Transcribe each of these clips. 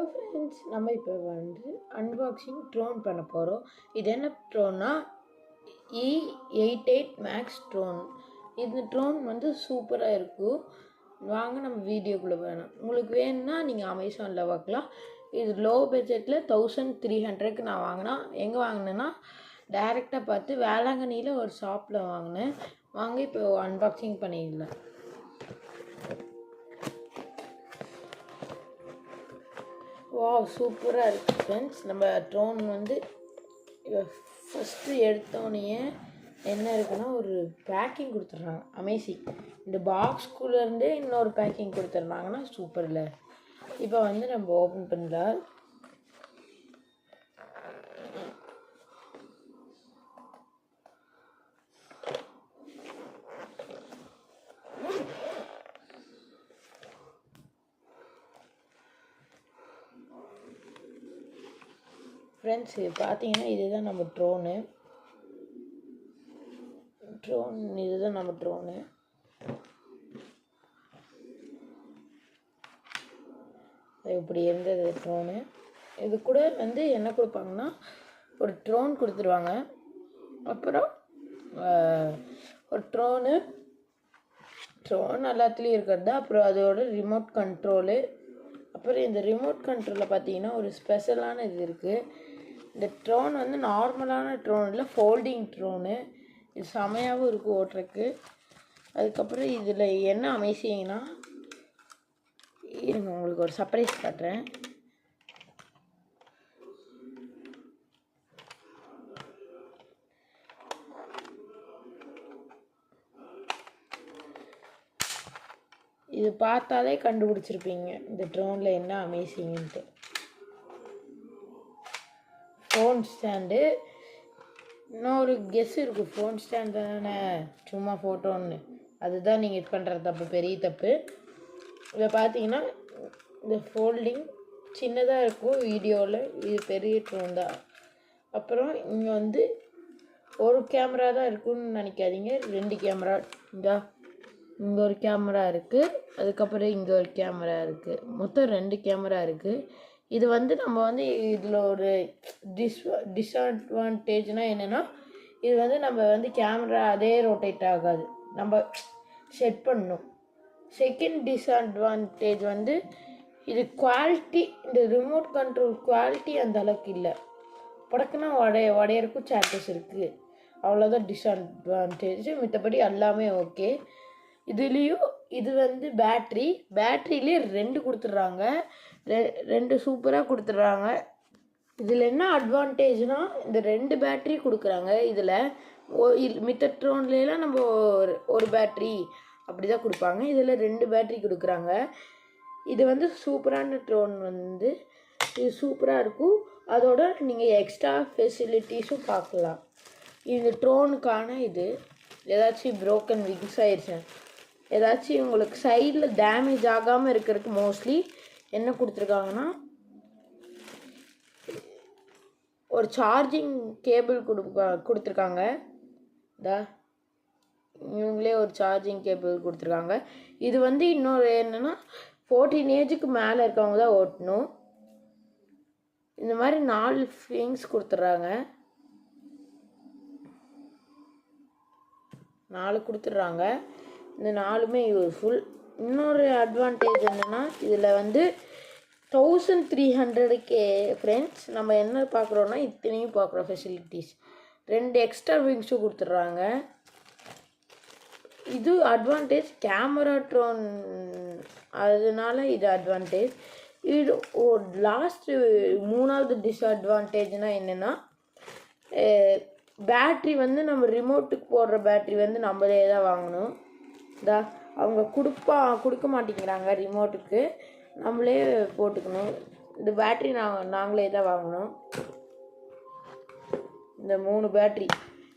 Friends, நம்ம இப்போ unboxing drone பண்ண போகிறோம். இது என்ன ட்ரோன்னா E88 மேக்ஸ் ட்ரோன். இந்த ட்ரோன் சூப்பராக இருக்கும். வாங்க நம்ம வீடியோக்குள்ளே வேணும். உங்களுக்கு வேணும்னா நீங்கள் அமேசானில் பார்க்கலாம். இது லோ பட்ஜெட்டில் 1300க்கு நான் வாங்கினா. எங்கே வாங்கினேன்னா டைரெக்டாக பார்த்து வேளாங்கண்ணியில் ஒரு ஷாப்பில் வாங்கினேன். வாங்க இப்போ அன்பாக்சிங் பண்ணிடலாம். வாவ், சூப்பராக இருக்குது ஃப்ரெண்ட்ஸ். நம்ம ட்ரோன் ஃபஸ்ட்டு எடுத்தோடனே என்ன இருக்குன்னா ஒரு பேக்கிங் கொடுத்துட்றாங்க. அமேசிங். இந்த பாக்ஸ்குள்ளேருந்தே இன்னொரு பேக்கிங் கொடுத்துட்றாங்கன்னா சூப்பர் இல்லை. இப்போ நம்ம ஓப்பன் பண்ணலாம். ஃப்ரெண்ட்ஸ், இது பார்த்தீங்கன்னா இதுதான் நம்ம ட்ரோனு. இதுதான் நம்ம ட்ரோனு. இப்படி இருந்தது ட்ரோனு. இது கூட என்ன கொடுப்பாங்கன்னா ஒரு ட்ரோன் கொடுத்துருவாங்க. அப்புறம் ஒரு ட்ரோன் எல்லாத்துலேயும் இருக்கிறது. அப்புறம் அதோட ரிமோட் கண்ட்ரோலு. அப்புறம் இந்த ரிமோட் கண்ட்ரோலில் பார்த்தீங்கன்னா ஒரு ஸ்பெஷலான இது இருக்குது. இந்த ட்ரோன் நார்மலான ட்ரோன் இல்லை, ஃபோல்டிங் ட்ரோனு. இது செமையாகவும் இருக்கும் ஓட்டுறக்கு. அதுக்கப்புறம் இதில் என்ன அமேசிங்னா, இருங்க உங்களுக்கு ஒரு சர்ப்ரைஸ் காட்டுறேன். இது பார்த்தாலே கண்டுபிடிச்சிருப்பீங்க இந்த ட்ரோனில் என்ன அமேசிங்ன்ட்டு. Phone stand. இன்னொரு கெஸ் இருக்குது. ஃபோன் ஸ்டாண்ட் தானே சும்மா ஃபோட்டோன்னு. அதுதான் நீங்கள் இது பண்ணுற தப்பு, பெரிய தப்பு. இதை பார்த்தீங்கன்னா இந்த ஃபோல்டிங் சின்னதாக இருக்கும் வீடியோவில். இது பெரிய ட்ரோன் தான். அப்புறம் இங்கே ஒரு கேமரா தான் இருக்குன்னு நினைக்காதீங்க. 2 கேமரா. இங்கே ஒரு கேமரா இருக்குது. அதுக்கப்புறம் இங்கே ஒரு கேமரா இருக்குது. மொத்தம் 2 கேமரா இருக்குது. இது நம்ம இதில் ஒரு டிஸ்அட்வான்டேஜ்னால் என்னென்னா, இது நம்ம கேமரா அதே ரொட்டேட் ஆகாது, நம்ம செட் பண்ணணும். செகண்ட் டிஸ்அட்வான்டேஜ் இது குவாலிட்டி, இந்த ரிமோட் கண்ட்ரோல் குவாலிட்டி அந்த அளவுக்கு இல்லை. படக்குன்னா உடையறக்கும் சான்சஸ் இருக்குது. அவ்வளோதான் டிஸ்அட்வான்டேஜ். மற்றபடி எல்லாமே ஓகே. இதுலேயும் இது பேட்ரியிலே 2 கொடுத்துட்றாங்க. 2 சூப்பராக கொடுத்துட்றாங்க. இதில் என்ன அட்வான்டேஜ்னால் இந்த 2 பேட்ரி கொடுக்குறாங்க. இதில் மித்த ட்ரோன்லாம் நம்ம ஒரு பேட்ரி அப்படி தான் கொடுப்பாங்க. இதில் 2 பேட்ரி கொடுக்குறாங்க. இது சூப்பரான ட்ரோன். இது சூப்பராக இருக்கும். அதோட நீங்கள் எக்ஸ்ட்ரா ஃபெசிலிட்டிஸும் பார்க்கலாம். இந்த ட்ரோனுக்கான இது ஏதாச்சும் ப்ரோக்கன் விங்ஸ் ஆயிடுச்சு, ஏதாச்சும் உங்களுக்கு சைடில் டேமேஜ் ஆகாமல் இருக்கிறதுக்கு மோஸ்ட்லி என்ன கொடுத்துருக்காங்கன்னா ஒரு சார்ஜிங் கேபிள் கொடுத்துருக்காங்க. இவங்களே ஒரு சார்ஜிங் கேபிள் கொடுத்துருக்காங்க. இது இன்னொரு என்னென்னா 14 ஏஜுக்கு மேலே இருக்கவங்க தான் ஓட்டணும். இந்த மாதிரி 4 விங்ஸ் கொடுத்துட்றாங்க. 4 கொடுத்துட்றாங்க. இந்த 4மே யூஸ்ஃபுல். இன்னொரு அட்வான்டேஜ் என்னென்னா இதில் 1300க்கே ஃப்ரெண்ட்ஸ் நம்ம என்ன பார்க்குறோன்னா இத்தனையும் பார்க்குறோம் ஃபெசிலிட்டிஸ். 2 எக்ஸ்ட்ரா விங்ஸும் கொடுத்துட்றாங்க. இது அட்வான்டேஜ் கேமரா ட்ரோன், அதனால இது அட்வான்டேஜ். இது லாஸ்ட்டு 3வது டிஸ்அட்வான்டேஜ்னால் என்னென்னா பேட்ரி நம்ம ரிமோட்டுக்கு போடுற பேட்ரி நம்மளே தான் வாங்கணும். அவங்க கொடுக்க மாட்டேங்கிறாங்க ரிமோட்டுக்கு, நம்மளே போட்டுக்கணும். இந்த பேட்ரி நாங்களே தான் வாங்கணும். இந்த 3 பேட்ரி,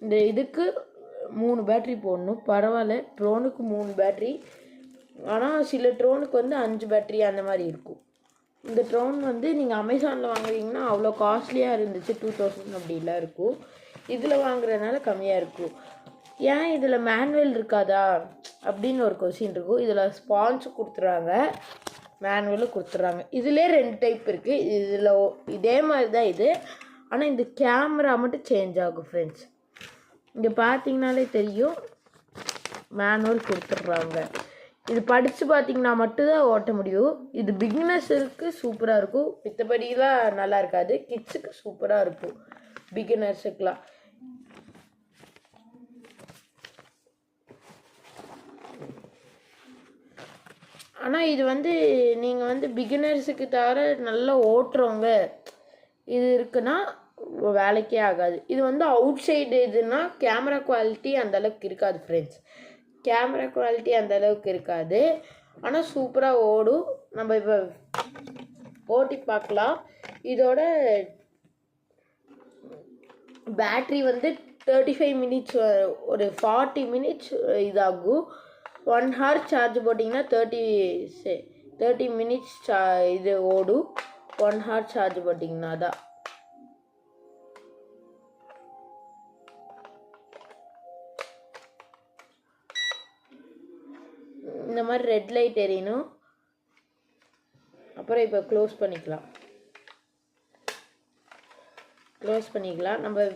இந்த இதுக்கு 3 பேட்ரி போடணும். பரவாயில்ல, ட்ரோனுக்கு 3 பேட்ரி. ஆனால் சில ட்ரோனுக்கு 5 பேட்ரி அந்த மாதிரி இருக்கும். இந்த ட்ரோன் நீங்கள் அமேசானில் வாங்குறீங்கன்னா அவ்வளோ காஸ்ட்லியாக இருந்துச்சு, 2000 அப்படிலாம் இருக்கும். இதில் வாங்குறதுனால கம்மியாக இருக்கும். ஏன் இதில் மேனுவல் இருக்காதா அப்படின்னு ஒரு கொஸ்டின் இருக்கும். இதில் ஸ்பான்ஸ் கொடுத்துறாங்க. மேனுவலும் கொடுத்துட்றாங்க. இதிலே 2 டைப் இருக்குது. இதில் இதே மாதிரி தான் இது, ஆனால் இந்த கேமரா மட்டும் சேஞ்ச் ஆகும் ஃப்ரெண்ட்ஸ். இங்கே பார்த்தீங்கனாலே தெரியும், மேனுவல் கொடுத்துட்றாங்க. இது படித்து பார்த்தீங்கன்னா மட்டும்தான் ஓட்ட முடியும். இது பிகினர்ஸுக்கு சூப்பராக இருக்கும், மித்தபடிலாம் நல்லா இருக்காது. கிட்ஸுக்கு சூப்பராக இருக்கும், பிகினர்ஸுக்கெலாம். ஆனால் இது வந்து நீங்கள் வந்து பிகினர்ஸுக்கு தவிர நல்லா ஓட்டுறவங்க இது இருக்குன்னா வேலைக்கே ஆகாது. இது வந்து அவுட் சைடு இதுன்னா கேமரா குவாலிட்டி அந்தளவுக்கு இருக்காது ஃப்ரெண்ட்ஸ். கேமரா குவாலிட்டி அந்தளவுக்கு இருக்காது, ஆனால் சூப்பராக ஓடும். நம்ம இப்போ ஓட்டி பார்க்கலாம். இதோட பேட்ரி வந்து 35 மினிட்ஸ், ஒரு 40 மினிட்ஸ் இதாகும். 1 hour சார்ஜ் போட்டிங்கன்னா 30 மினிட்ஸ் இது ஓடும். 1 hour சார்ஜ் போட்டிங்கன்னா தான். இந்த மாதிரி ரெட் லைட் எரியணும். அப்புறம் இப்போ க்ளோஸ் பண்ணிக்கலாம். நம்ம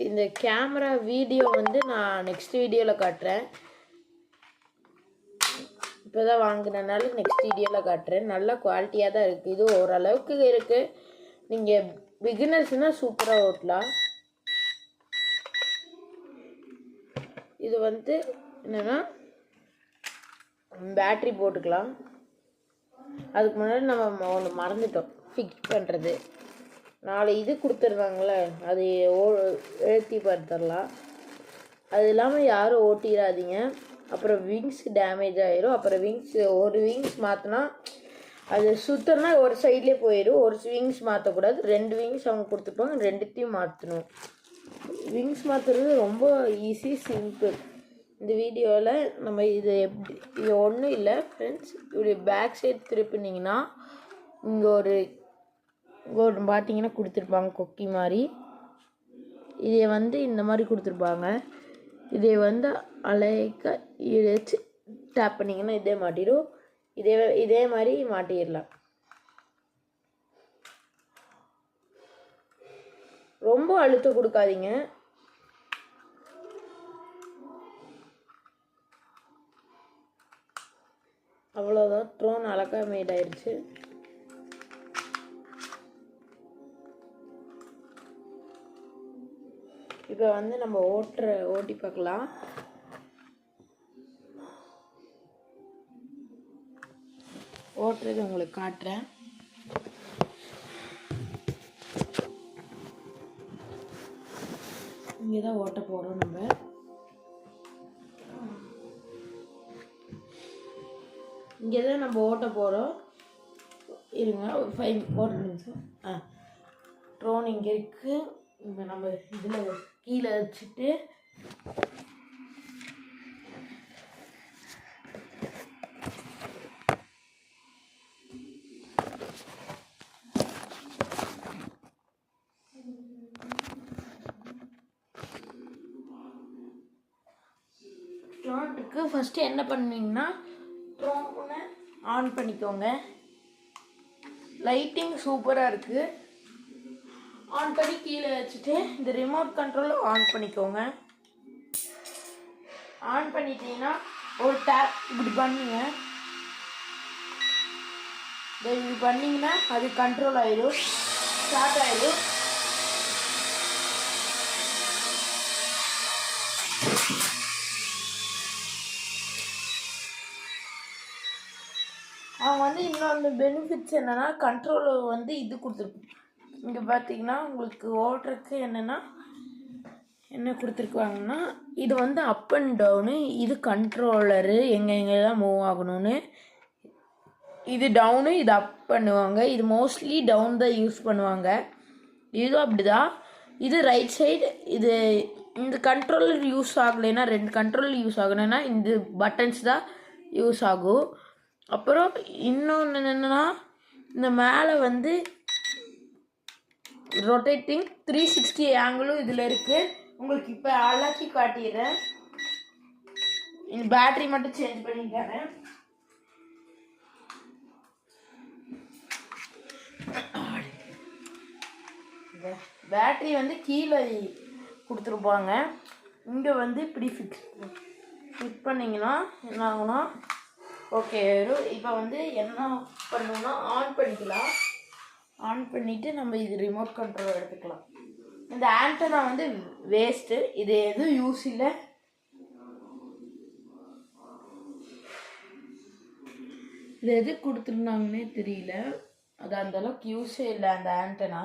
இந்த கேமரா வீடியோ வந்து நான் நெக்ஸ்ட் வீடியோவில் காட்டுறேன். இப்போ தான் வாங்கினனால நெக்ஸ்ட் வீடியோவில் காட்டுறேன். நல்ல குவாலிட்டியாக தான் இருக்குது. இது ஓரளவுக்கு இருக்குது. நீங்கள் பிகினர்ஸ்னால் சூப்பராக ஓட்டலாம். இது வந்து என்னென்னா பேட்ரி போட்டுக்கலாம். அதுக்கு முன்னாடி நம்ம ஒன்று மறந்துட்டோம், ஃபிக்ஸ் பண்ணுறது. நாலு இது கொடுத்துருவாங்களே, அது எழுத்தி பார்த்துடலாம். அது இல்லாமல் யாரும் ஓட்டிடாதீங்க, அப்புறம் விங்ஸ் டேமேஜ் ஆகிரும். அப்புறம் ஒரு விங்ஸ் மாற்றினா அது சுத்தம்னா ஒரு சைட்லேயே போயிடும். ஒரு விங்ஸ் மாற்றக்கூடாது, 2 விங்ஸ் அவங்க கொடுத்துருப்பாங்க, 2த்தையும் மாற்றணும். விங்ஸ் மாற்றுறது ரொம்ப ஈஸி, சிம்பிள். இந்த வீடியோவில் நம்ம இது ஒன்றும் இல்லை ஃப்ரெண்ட்ஸ். இப்படி பேக் சைடு திருப்பினீங்கன்னா இங்கே ஒரு பார்த்தீங்கன்னா கொடுத்துருப்பாங்க கொக்கி மாதிரி. இதை வந்து இந்த மாதிரி கொடுத்துருப்பாங்க. இதை வந்து அலைக்க இழுத்து டேப் பண்ணிங்கன்னா இதே மாட்டிடும். இதே மாதிரி மாட்டிடலாம். ரொம்ப அழுத்தம் கொடுக்காதீங்க. அவ்வளோதான், ட்ரோன் அழகாக மேட் ஆயிடுச்சு. இப்போ வந்து நம்ம ஓட்டி பார்க்கலாம். ஓட்டுறது உங்களுக்கு காட்டுறேன். இங்கே தான் ஓட்ட போகிறோம். நம்ம இங்கே தான் நம்ம ஓட்ட போகிறோம். இருங்க ஒரு 4 நிமிஷம். ட்ரோன் இங்கே இருக்குது. இப்போ நம்ம இதில் கீழே வச்சுட்டு ட்ரோனுக்கு ஃபஸ்ட்டு என்ன பண்ணுவீங்கன்னா ட்ரோனை ஆன் பண்ணிக்கோங்க. லைட்டிங் சூப்பராக இருக்குது. ஆன் பண்ணி கீழே வச்சுட்டு இந்த ரிமோட் கண்ட்ரோலும் ஆன் பண்ணிக்கோங்க. ஆன் பண்ணிட்டீங்கன்னா ஒரு டேப் இப்படி பண்ணுங்க. இப்படி பண்ணிங்கன்னா அது கண்ட்ரோல் ஆகிடும், ஸ்டார்ட் ஆகிடும். அவங்க வந்து இன்னொன்று பெனிஃபிட்ஸ் என்னென்னா கண்ட்ரோலர் வந்து இது கொடுத்துருக்கு. இங்கே பார்த்தீங்கன்னா உங்களுக்கு ஓட்டுறதுக்கு என்ன கொடுத்துருக்காங்கன்னா இது வந்து அப் அண்ட் டவுனு, இது கண்ட்ரோலரு எங்கெங்கெல்லாம் மூவ் ஆகணும்னு. இது டவுனு, இது அப் பண்ணுவாங்க. இது மோஸ்ட்லி டவுன் தான் யூஸ் பண்ணுவாங்க. இதுவும் அப்படி தான். இது ரைட் சைடு. இது இந்த கண்ட்ரோலர் யூஸ் ஆகலைன்னா, 2 கண்ட்ரோலர் யூஸ் ஆகலைன்னா இந்த பட்டன்ஸ் தான் யூஸ் ஆகும். அப்புறம் இன்னொன்று என்னென்னா இந்த மேலே வந்து ரொட்டேட்டிங் 360 ஆங்கிளும் இதில் இருக்குது. உங்களுக்கு இப்போ அழகி காட்டிடுறேன். இந்த பேட்ரி மட்டும் சேஞ்ச் பண்ணிக்கிறேன். பேட்ரி வந்து கீழே கொடுத்துருப்பாங்க. இங்கே வந்து இப்படி ஃபிட் பண்ணிங்கன்னா என்ன ஆகுனா ஓகே வரும். இப்போ வந்து என்ன பண்ணணும்னா ஆன் பண்ணிக்கலாம். ஆன் பண்ணிவிட்டு நம்ம இது ரிமோட் கண்ட்ரோல் எடுத்துக்கலாம். இந்த ஆண்டனா வந்து வேஸ்ட்டு, இது எதுவும் யூஸ் இல்லை. இது எது கொடுத்துருந்தாங்கன்னே தெரியல, அது அந்தளவுக்கு யூஸே இல்லை அந்த ஆண்டனா.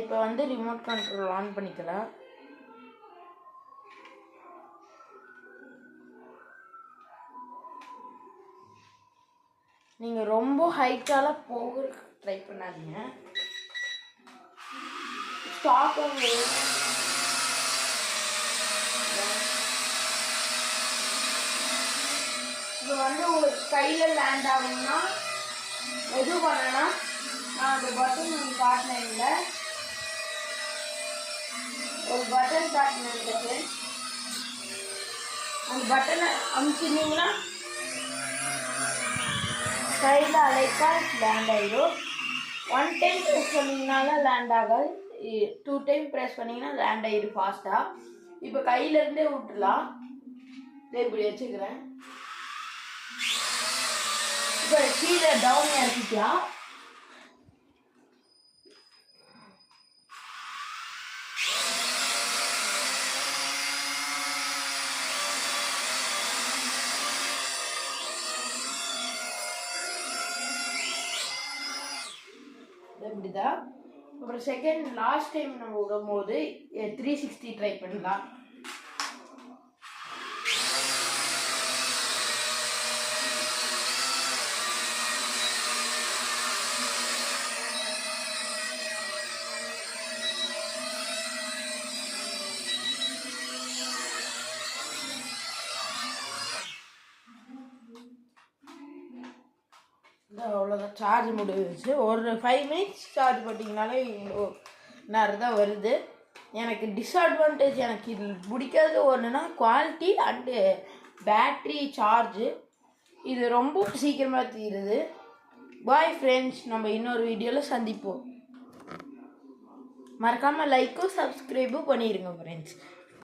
இப்போ வந்து ரிமோட் கண்ட்ரோல் ஆன் பண்ணிக்கலாம். நீங்கள் ரொம்ப ஹைட்டால போக ட்ரை பண்ணாதீங்க. ஸ்டாப் இது வந்து உங்களுக்கு கையில் லேண்ட் ஆகணும்னா எது பண்ணனா நான் அந்த பட்டன் காட்டினேன்ல, ஒரு பட்டன் காட்டினேன். அந்த பட்டனை அமுச்சிருந்தீங்கன்னா கையில் அழைக்கா லேண்ட் ஆகிடும். 1 டைம் ப்ரெஸ் பண்ணிங்கனால லேண்ட் ஆகாது, 2 டைம் ப்ரெஸ் பண்ணிங்கன்னா லேண்ட் ஆகிடும் ஃபாஸ்ட்டாக. இப்போ கையிலேருந்தே விட்டுலாம். இப்படி வச்சுக்கிறேன். இப்போ கீழே டவுன் இறக்கிக்கலாம். இப்படிதான். அப்புறம் செகண்ட் லாஸ்ட் டைம் நம்ம விடும்போது 360 ட்ரை பண்ணலாம். அவ்வளோதான், சார்ஜ் முடிஞ்சிச்சு. ஒரு 5 மினிட்ஸ் சார்ஜ் பண்ணிங்கனாலே இவ்வளோ நேரம் தான் வருது. எனக்கு டிஸ்அட்வான்டேஜ் எனக்கு இது பிடிக்காத ஒன்றுனா குவாலிட்டி அண்டு பேட்ரி சார்ஜு. இது ரொம்ப சீக்கிரமாக தீருது. பாய் ஃப்ரெண்ட்ஸ், நம்ம இன்னொரு வீடியோவில் சந்திப்போம். மறக்காமல் லைக்கும் சப்ஸ்கிரைபும் பண்ணிடுங்க ஃப்ரெண்ட்ஸ்.